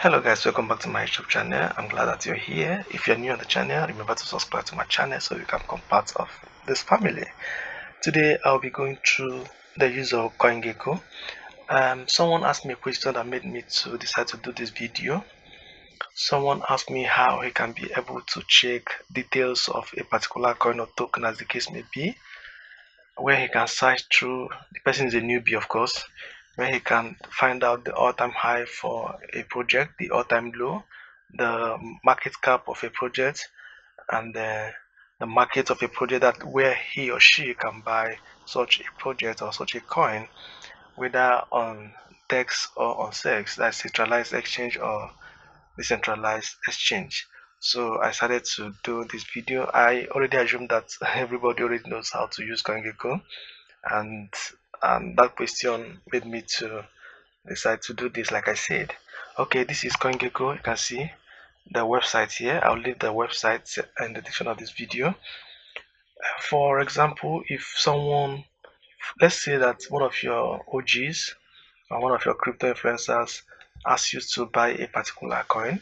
Hello guys, welcome back to my YouTube channel. I'm glad that you're here. If you're new on the channel, remember to subscribe to my channel so you can become part of this family. Today I'll be going through the use of CoinGecko. Someone asked me a question that made me to decide to do this video. Someone asked me how he can be able to check details of a particular coin or token, as the case may be, where he can search through. The person is a newbie, of course, where he can find out the all-time high for a project, the all-time low, the market cap of a project, and the market of a project, that where he or she can buy such a project or such a coin, whether on DEX or on SEX, that's centralized exchange or decentralized exchange. So I started to do this video. I already assume that everybody already knows how to use CoinGecko, and that question made me to decide to do this. Like I said, okay, this is CoinGecko. You can see the website here. I'll leave the website in the description of this video. For example, if someone, let's say that one of your OGs or one of your crypto influencers asks you to buy a particular coin,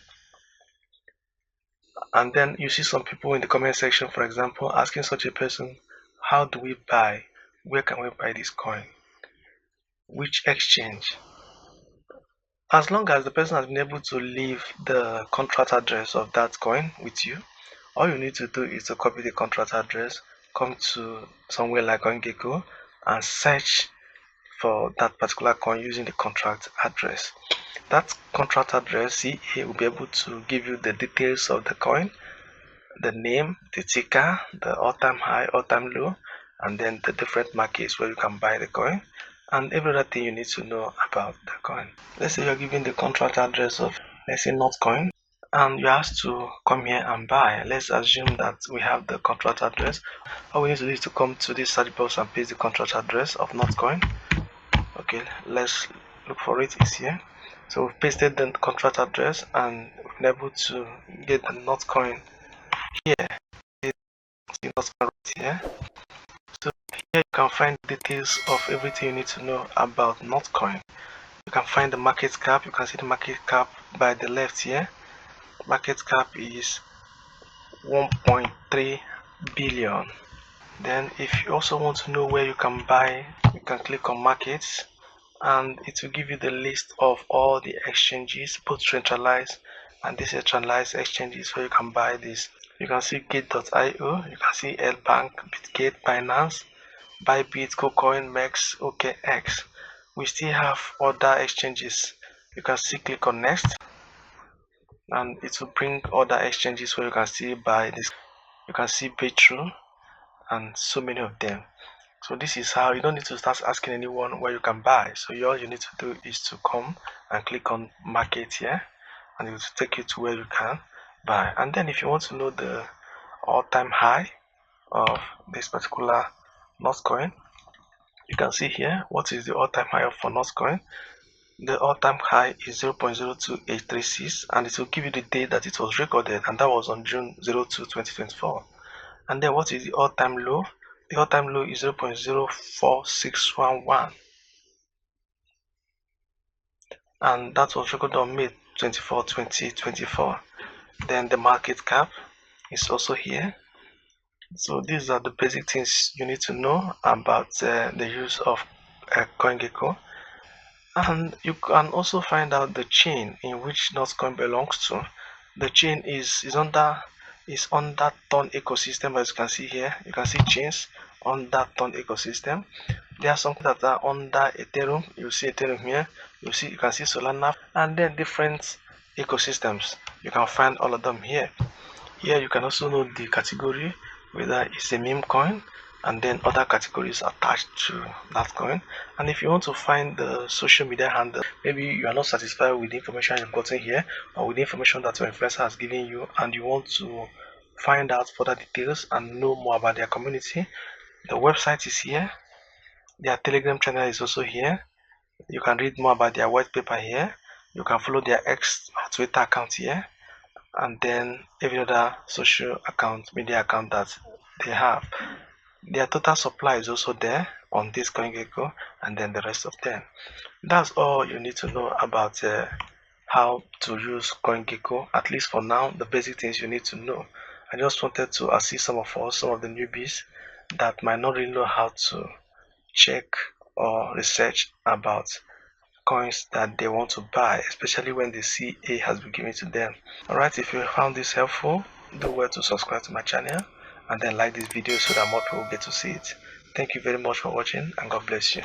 and then you see some people in the comment section, for example, asking such a person, how do we buy, where can we buy this coin, which exchange? As long as the person has been able to leave the contract address of that coin with you, all you need to do is to copy the contract address, come to somewhere like CoinGecko, and search for that particular coin using the contract address. That contract address, CA, will be able to give you the details of the coin, the name, the ticker, the all-time high, all-time low, and then the different markets where you can buy the coin, and every other thing you need to know about the coin. Let's say you're given the contract address of, let's say, Notcoin, and you asked to come here and buy. Let's assume that we have the contract address. All we need to do is to come to this search box and paste the contract address of Notcoin. Okay, let's look for it. It's here. So we've pasted the contract address and we've been able to get the Notcoin here. See Notcoin right here. So here you can find details of everything you need to know about Notcoin. You can find the market cap. You can see the market cap by the left here. Market cap is 1.3 billion. Then if you also want to know where you can buy, you can click on markets, and it will give you the list of all the exchanges, both centralized and decentralized exchanges, where you can buy this. You can see gate.io, you can see Lbank, Bitgate, Binance, Bybit, KuCoin, MEX, OKX. We still have other exchanges. You can see click on next, and it will bring other exchanges where you can see buy this. You can see Bitru and so many of them. So this is how you don't need to start asking anyone where you can buy. So all you need to do is to come and click on market here, and it will take you to where you can buy. And then if you want to know the all-time high of this particular Notcoin, you can see here what is the all-time high for Notcoin. The all-time high is 0.02836, and it will give you the date that it was recorded, and that was on June 02, 2024. And then what is the all-time low? The all-time low is 0.04611, and that was recorded on May 24, 2024. Then the market cap is also here. So these are the basic things you need to know about the use of CoinGecko. And you can also find out the chain in which Notcoin belongs to. The chain is under Ton ecosystem. As you can see here, you can see chains on that Ton ecosystem. There are some that are under Ethereum. You see Ethereum here. You can see Solana, and then different ecosystems. You can find all of them here. Here you can also know the category, whether it's a meme coin, and then other categories attached to that coin. And if you want to find the social media handle, maybe you are not satisfied with the information you've gotten here or with the information that your influencer has given you, and you want to find out further details and know more about their community, the website is here. Their Telegram channel is also here. You can read more about their white paper here. You can follow their X or Twitter account here, and then every other social account, media account that they have. Their total supply is also there on this CoinGecko, and then the rest of them. That's all you need to know about how to use CoinGecko, at least for now, the basic things you need to know. I just wanted to assist some of us, some of the newbies that might not really know how to check or research about coins that they want to buy, especially when they see A has been given to them. Alright, if you found this helpful, do well to subscribe to my channel and then like this video so that more people get to see it. Thank you very much for watching and God bless you.